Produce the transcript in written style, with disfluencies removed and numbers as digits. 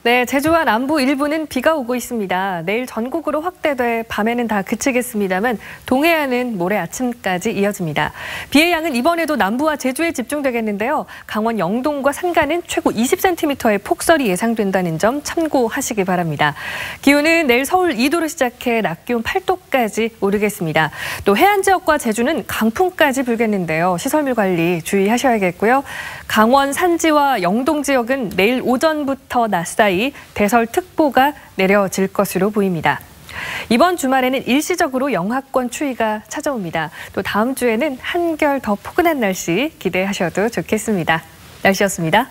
네, 제주와 남부 일부는 비가 오고 있습니다. 내일 전국으로 확대돼 밤에는 다 그치겠습니다만 동해안은 모레 아침까지 이어집니다. 비의 양은 이번에도 남부와 제주에 집중되겠는데요. 강원 영동과 산간은 최고 20cm의 폭설이 예상된다는 점 참고하시기 바랍니다. 기온은 내일 서울 2도로 시작해 낮 기온 8도까지 오르겠습니다. 또 해안 지역과 제주는 강풍까지 불겠는데요. 시설물 관리 주의하셔야겠고요. 강원 산지와 영동 지역은 내일 오전부터 낮 사이 대설특보가 내려질 것으로 보입니다. 이번 주말에는 일시적으로 영하권 추위가 찾아옵니다. 또 다음 주에는 한결 더 포근한 날씨 기대하셔도 좋겠습니다. 날씨였습니다.